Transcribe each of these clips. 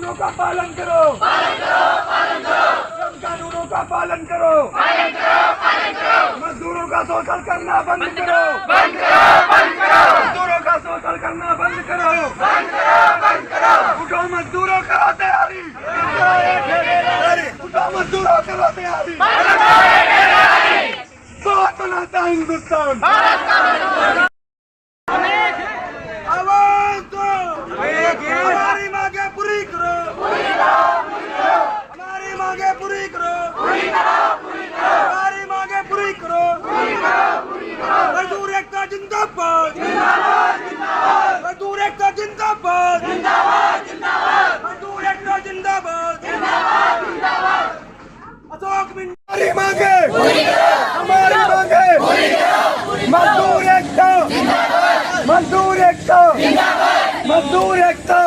कानूनों का पालन करो, श्रम कानूनों का पालन करो, मजदूरों का शोषण करना बंद करो, मजदूरों का शोषण करना बंद करो, उठो मजदूरों करो तैयारी, उठो मजदूरों करो तैयारी, बहुत बनाता हिंदुस्तान, आवाज दो, हमारी मांगे पूरी करो, हमारी मांगे पूरी करो, हमारी मांगे पूरी करो, मजदूर एकता जिंदाबाद, मजदूर एकता जिंदाबाद, मजदूर एकता जिंदाबाद, अशोक हमारी मांगे, हमारी मांगे, मजदूर एकता, मजदूर एकता, मजदूर एकता,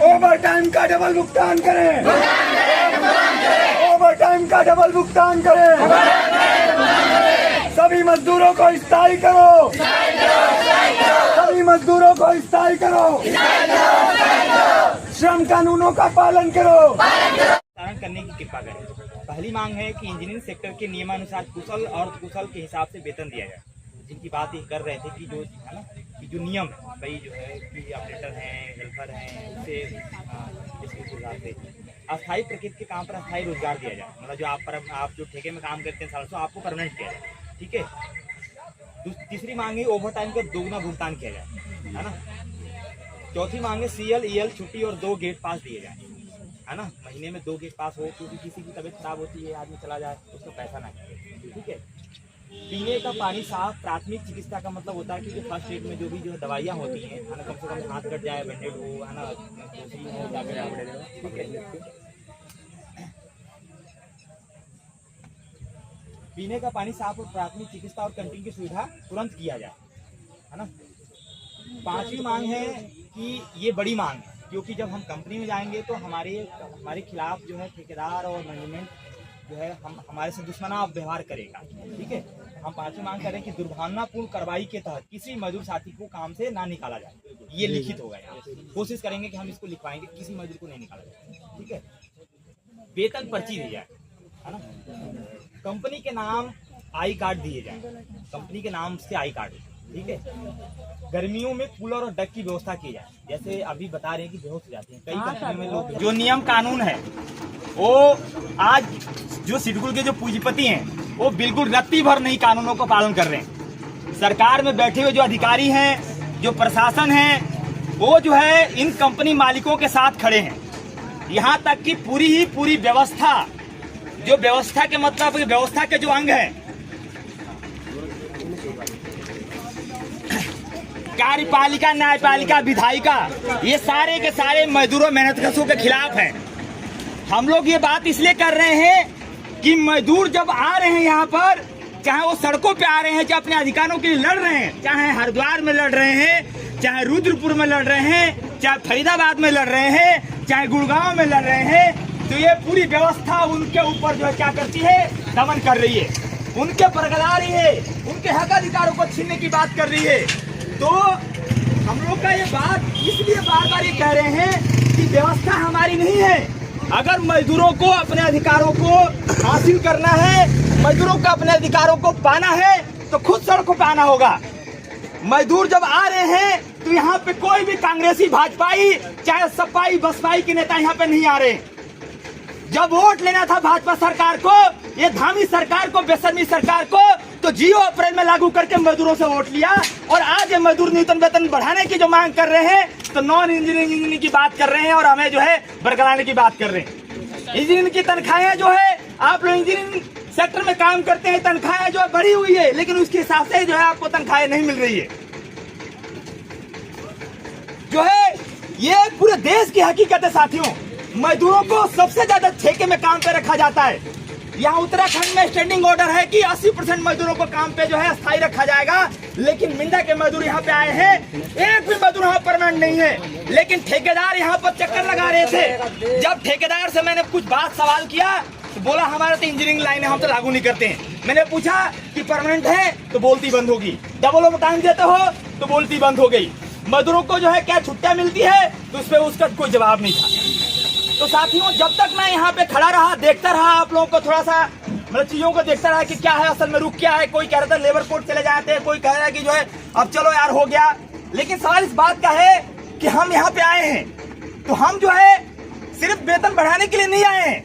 ओवर टाइम का डबल भुगतान करें, ओवर टाइम का डबल भुगतान करें, सभी मजदूरों को स्थायी करो, सभी मजदूरों को स्थायी करो, श्रम कानूनों का पालन करो, करने की कृपा करें। पहली मांग है कि इंजीनियरिंग सेक्टर के नियमानुसार कुशल और कुशल के हिसाब से वेतन दिया जाए। जिनकी बात ये कर रहे थे कि जो है ना कि जो नियम है भाई जो है कि ऑपरेटर हैं, हेल्पर हैं, उससे इसके हिसाब से अस्थायी प्रकृति के काम पर अस्थायी रोजगार दिया जाए। मतलब जो आप जो ठेके में काम करते हैं साल से आपको परमानेंट किया जाए, ठीक है। तीसरी मांग है ओवर टाइम का दोगुना भुगतान किया जाए, है ना। चौथी मांग है CL EL छुट्टी और 2 गेट पास दिए जाए, है ना। महीने में 2 गेट पास हो, क्योंकि किसी की तबीयत खराब होती है, आदमी चला जाए उसको पैसा ना मिले, ठीक है। पीने का पानी साफ, प्राथमिक चिकित्सा का मतलब होता है कि जो फर्स्ट एड में जो भी जो दवाइयाँ होती हैं, है ना, कम से कम हाथ कट जाए, बैंडेड हो, है ना, ठीक है। पीने का पानी साफ और प्राथमिक चिकित्सा और कैंटीन की सुविधा तुरंत किया जाए, है ना। पांचवी मांग है कि ये बड़ी मांग है, क्योंकि जब हम कंपनी में जाएंगे तो हमारे खिलाफ जो है ठेकेदार और मैनेजमेंट जो है हमारे से दुश्मना व्यवहार करेगा, ठीक है। हम पांचवी मांग करें कि दुर्भावनापूर्ण कार्रवाई के तहत किसी मजदूर साथी को काम से ना निकाला जाए। ये लिखित होगा यहाँ, कोशिश करेंगे कि हम इसको लिखवाएंगे, किसी मजदूर को नहीं निकाला जाए, ठीक है। वेतन पर्ची दी जाए, है ना। कंपनी के नाम आई कार्ड दिए जाए, कंपनी के नाम से आई कार्ड, ठीक है। गर्मियों में कूलर और डक की व्यवस्था की जाए, जैसे अभी बता रहे हैं कि बेहोश हो जाते हैं कई कंपनियों में लोग। जो नियम कानून है वो आज जो शेड्यूल के जो पूंजीपति हैं वो बिल्कुल रत्ती भर नहीं कानूनों को पालन कर रहे हैं। सरकार में बैठे हुए जो अधिकारी हैं, जो प्रशासन है, वो जो है इन कंपनी मालिकों के साथ खड़े हैं। यहाँ तक कि पूरी व्यवस्था, जो व्यवस्था के मतलब व्यवस्था के जो अंग है, कार्यपालिका, न्यायपालिका, विधायिका, ये सारे के सारे मजदूरों मेहनतकशों के खिलाफ हैं। हम लोग ये बात इसलिए कर रहे हैं कि मजदूर जब आ रहे हैं यहाँ पर, चाहे वो सड़कों पे आ रहे हैं, चाहे अपने अधिकारों के लिए लड़ रहे हैं, चाहे हरिद्वार में लड़ रहे हैं, चाहे रुद्रपुर में लड़ रहे हैं, चाहे फरीदाबाद में लड़ रहे हैं, चाहे गुड़गांव में लड़ रहे हैं, तो ये पूरी व्यवस्था उनके ऊपर जो है क्या करती है, दमन कर रही है, उनके बरकरार रही है, उनके हक अधिकारों को छीनने की बात कर रही है। तो हम लोग का ये बात इसलिए बार बार ये कह रहे हैं कि व्यवस्था हमारी नहीं है। अगर मजदूरों को अपने अधिकारों को हासिल करना है, मजदूरों को अपने अधिकारों को पाना है, तो खुद सड़कों पे आना होगा। मजदूर जब आ रहे हैं तो यहाँ पे कोई भी कांग्रेसी, भाजपाई, चाहे सपाई बसपाई के नेता यहाँ पे नहीं आ रहे। जब वोट लेना था भाजपा सरकार को, ये धामी सरकार को, बेशर्मी सरकार को, तो 0 अप्रैल में लागू करके मजदूरों से वोट लिया, और आज ये मजदूर न्यूनतम वेतन बढ़ाने की जो मांग कर रहे हैं, तो नॉन इंजीनियरिंग की बात कर रहे हैं और हमें जो है बरकराने की बात कर रहे हैं। इंजीनियरिंग की तनख्वाहें जो है, आप लोग इंजीनियरिंग सेक्टर में काम करते हैं, तनख्वाहें जो है बढ़ी हुई है, लेकिन उसके हिसाब से जो है आपको तनख्वाहें नहीं मिल रही है। जो है ये पूरे देश की हकीकत है साथियों। मजदूरों को सबसे ज्यादा ठेके में काम पे रखा जाता है। यहाँ उत्तराखंड में स्टैंडिंग ऑर्डर है कि 80% मजदूरों को काम पे जो है अस्थायी रखा जाएगा, लेकिन मिंदा के मजदूर यहाँ पे आए हैं, एक भी मजदूर यहाँ परमानेंट नहीं है। लेकिन ठेकेदार यहाँ पर चक्कर लगा रहे थे। जब ठेकेदार से मैंने कुछ बात सवाल किया तो बोला हमारा तो इंजीनियरिंग लाइन है, हम तो लागू नहीं करते हैं। मैंने पूछा कि परमानेंट है तो बोलती बंद होगी, डबल टाइम देते हो तो बोलती बंद हो गई। मजदूरों को जो है क्या छुट्टियां मिलती है, तो उस पर उसका कोई जवाब नहीं था। तो साथियों, जब तक मैं यहाँ पे खड़ा रहा, देखता रहा आप लोगों को, थोड़ा सा मतलब चीजों को देखता रहा कि क्या है असल में, रुक क्या है। कोई कह रहा था लेबर कोर्ट चले जाते हैं, कोई कह रहा है कि जो है अब चलो यार हो गया। लेकिन सवाल इस बात का है कि हम यहाँ पे आए हैं तो हम जो है सिर्फ वेतन बढ़ाने के लिए नहीं आए हैं।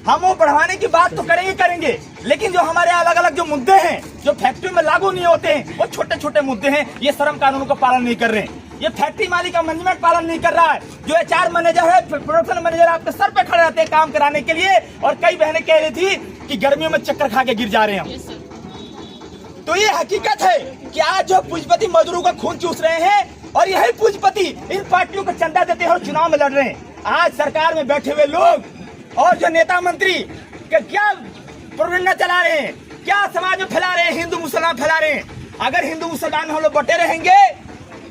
हम वो बढ़ाने की बात तो करेंगे, लेकिन जो हमारे अलग अलग जो मुद्दे हैं, जो फैक्ट्री में लागू नहीं होते हैं, वो छोटे छोटे मुद्दे हैं। ये श्रम कानून का पालन नहीं कर रहे हैं, ये फैक्ट्री मालिक का मैनेजमेंट पालन नहीं कर रहा है। जो HR मैनेजर है, प्रोडक्शन मैनेजर आपके सर पे खड़े रहते हैं काम कराने के लिए, और कई बहनें कह रही थी कि गर्मियों में चक्कर खा के गिर जा रहे हैं। तो ये हकीकत है कि आज जो पूंजीपति मजदूरों का खून चूस रहे हैं, और यही पूंजीपति इन पार्टियों को चंदा देते हैं और चुनाव में लड़ रहे हैं। आज सरकार में बैठे हुए लोग और जो नेता मंत्री क्या प्रोपेगेंडा चला रहे हैं, क्या समाज में फैला रहे हैं, हिंदू मुसलमान फैला रहे हैं। अगर हिंदू मुसलमान हम लोग बटे रहेंगे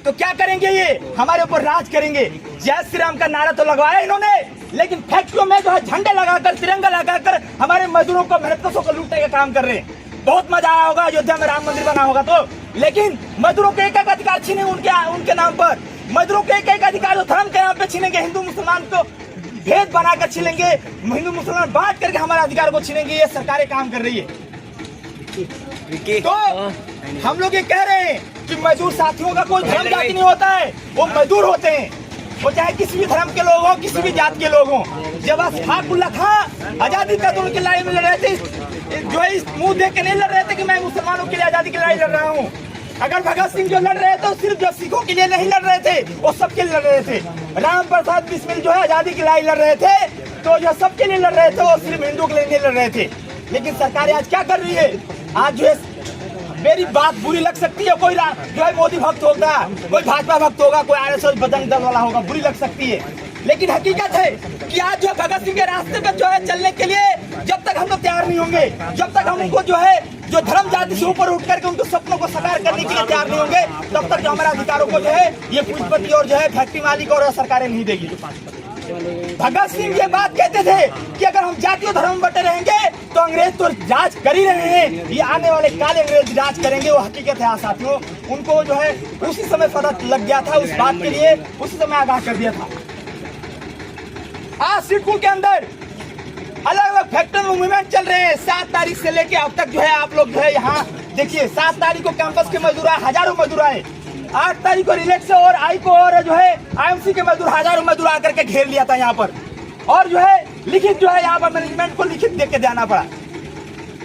तो क्या करेंगे, ये हमारे ऊपर राज करेंगे। जय श्री राम का नारा तो लगवाया इन्होंने, लेकिन फैक्ट्रियों में जो है झंडे लगाकर, तिरंगा लगाकर हमारे मजदूरों को, मेहनतकशों को लूटने का काम कर रहे हैं। बहुत मजा आया होगा अयोध्या में राम मंदिर बना होगा तो, लेकिन मजदूरों के एक एक अधिकार छीने उनके नाम पर। मजदूरों के एक एक अधिकार जो धर्म के नाम पे छीनेंगे, हिंदू मुसलमान को भेद बनाकर छीनेंगे, हिंदू मुसलमान बांट करके हमारे अधिकार को छीनेंगे। ये सरकारें काम कर रही है। तो हम लोग ये कह रहे हैं कि मजदूर साथियों का कोई धर्म जाति नहीं होता है, वो मजदूर होते हैं। वो चाहे किसी भी धर्म के लोग हों, किसी भी जात के लोग हों। जब अशफाकुल्लाह खां आजादी का तो उनकी लड़ाई में लड़ रहे थे, जो है इस मुंह देख के नहीं लड़ रहे थे कि मैं मुसलमानों के लिए आजादी की लड़ाई लड़ रहा हूँ। अगर भगत सिंह जो लड़ रहे थे तो सिर्फ जो सिखों के लिए नहीं लड़ रहे थे, वो सबके लिए लड़ रहे थे। राम प्रसाद बिस्मिल जो है आजादी की लड़ाई लड़ रहे थे, तो जो सबके लिए लड़ रहे थे, वो सिर्फ हिंदुओं के लिए नहीं लड़ रहे थे। लेकिन सरकार आज क्या कर रही है, आज जो है मेरी बात बुरी लग सकती है, कोई जो है मोदी भक्त होगा, कोई भाजपा भक्त होगा, कोई RSS बजरंग दल वाला होगा, बुरी लग सकती है। लेकिन हकीकत है कि आज जो भगत सिंह के रास्ते पर जो है चलने के लिए जब तक हम लोग तैयार नहीं होंगे, जब तक हम उनको जो है जो धर्म जाति से ऊपर उठ करके उनके सपनों को साकार करने के लिए तैयार नहीं होंगे, तब तक जो हमारे अधिकारों को जो है ये पूंजीपति और जो है फैक्ट्री मालिक और सरकारें नहीं देगी। भगत सिंह ये बात कहते थे कि अगर हम जाति और धर्म में बटे रहेंगे तो अंग्रेज तो राज कर ही रहे हैं, ये आने वाले काले अंग्रेज राज करेंगे। वो हकीकत है साथियों, उनको जो है उसी समय पता लग गया था, उस बात के लिए उसी समय आगाह कर दिया था। आज सिडकुल के अंदर अलग अलग फैक्ट्री में मूवमेंट चल रहे हैं। 7 तारीख से लेके अब तक जो है आप लोग जो है यहाँ देखिए, 7 तारीख को कैंपस के मजदूर आए, हजारों मजदूर आए। 8 तारीख को रिलेक्स से और आई को और जो है IMC के मजदूर, हजारों मजदूर आकर के घेर लिया था यहाँ पर, और जो है लिखित जो है यहाँ पर मैनेजमेंट को लिखित देख के देना पड़ा।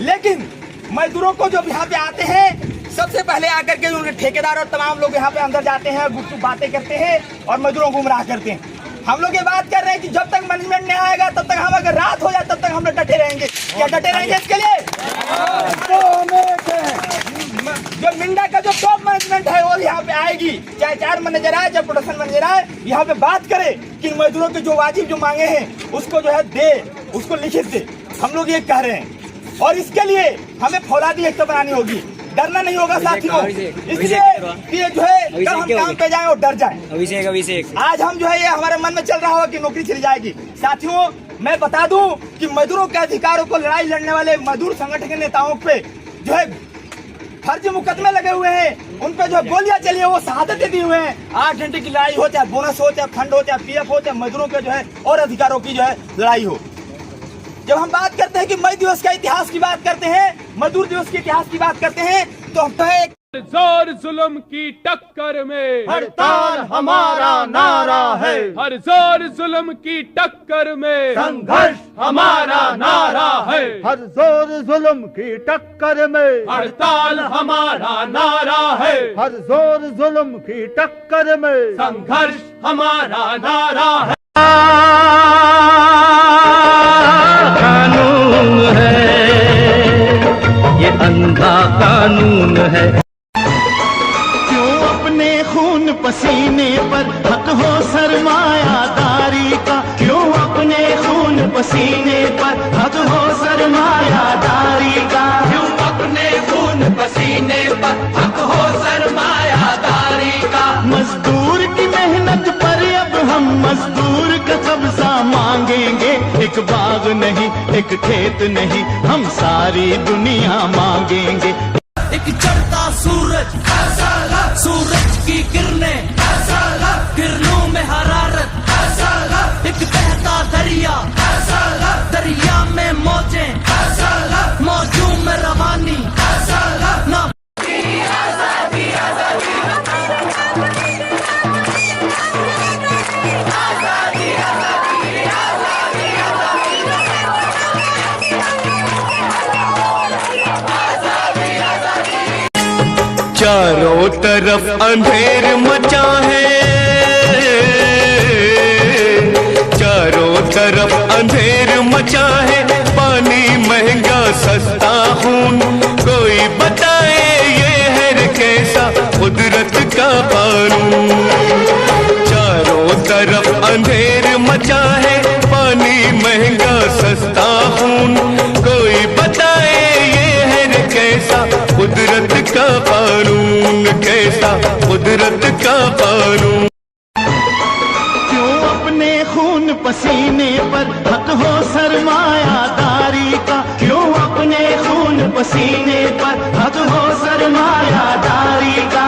लेकिन मजदूरों को जब यहाँ पे आते हैं, सबसे पहले आकर के उनके ठेकेदार और तमाम लोग यहाँ पे अंदर जाते हैं, गुपचुप बातें करते हैं और मजदूरों को गुमराह करते हैं। हम लोग ये बात कर रहे हैं कि जब तक मैनेजमेंट नहीं आएगा तब तक हम, अगर रात हो जाए तब तक हम लोग डटे रहेंगे। क्या डटे रहेंगे इसके लिए? जो मिंडा का जो टॉप मैनेजमेंट है वो यहाँ पे आएगी, चाहे HR मैनेजर आए, चाहे प्रोडक्शन मैनेजर आए, यहाँ पे बात करे कि मजदूरों के जो वाजिब जो मांगे हैं उसको जो है दे, उसको लिखित दे। हम लोग ये कह रहे हैं, और इसके लिए हमें फौलादी एकता बनानी होगी, डरना नहीं होगा साथियों। इसलिए कि जो है कल हम काम पे जाएं और डर जाएं। अभिषेक आज हम जो है ये हमारे मन में चल रहा होगा कि नौकरी चली जाएगी। साथियों मैं बता दूं कि मजदूरों के अधिकारों को लड़ाई लड़ने वाले मजदूर संगठन के नेताओं पे जो है फर्जी मुकदमे लगे हुए हैं, उन पे जो गोलियां चली है, वो शहादतें दी हुए हैं। 8 घंटे की लड़ाई हो, चाहे बोनस हो, चाहे फंड हो, चाहे PF हो, चाहे मजदूरों के जो है और अधिकारों की जो है लड़ाई हो। जब हम बात करते हैं कि मई दिवस का इतिहास की बात करते हैं, मजदूर दिवस के इतिहास की बात करते हैं, तो हम तो है जोर जुल्म की टक्कर में हड़ताल हमारा नारा है, हर जोर जुल्म की टक्कर में संघर्ष हमारा नारा है, हर जोर जुल्म की टक्कर में हड़ताल हमारा नारा है, हर जोर जुल्म की टक्कर में संघर्ष हमारा नारा है। कानून है ये अंधा कानून है। क्यों अपने खून पसीने पर हक हो सरमायादारी का, क्यों अपने खून पसीने पर हक हो सरमायादारी का, क्यों अपने खून पसीने पर हक हो सरमायादारी का। मजदूर की मेहनत पर अब हम मजदूर का कब्जा मांगेंगे। एक बाग नहीं, एक खेत नहीं, हम सारी दुनिया मांगेंगे। एक चढ़ता सूरज, सूरज की किरणें किरणों में हरारत, एक बहता दरिया, दरिया में मौजें, मौजों में रवानी ना। चारों तरफ अंधेर मचा है, चारों तरफ अंधेर मचा है, पानी महंगा सस्ता खून, कोई बताए ये है कैसा कुदरत का कानून। चारों तरफ अंधेर मचा है, पानी महंगा सस्ता खून, कोई बताए ये है कैसा कुदरत का कानून, कैसा कुदरत का कानून। क्यों अपने खून पसीने पर हक हो सरमायादारी का, क्यों अपने खून पसीने पर हक हो सरमायादारी का।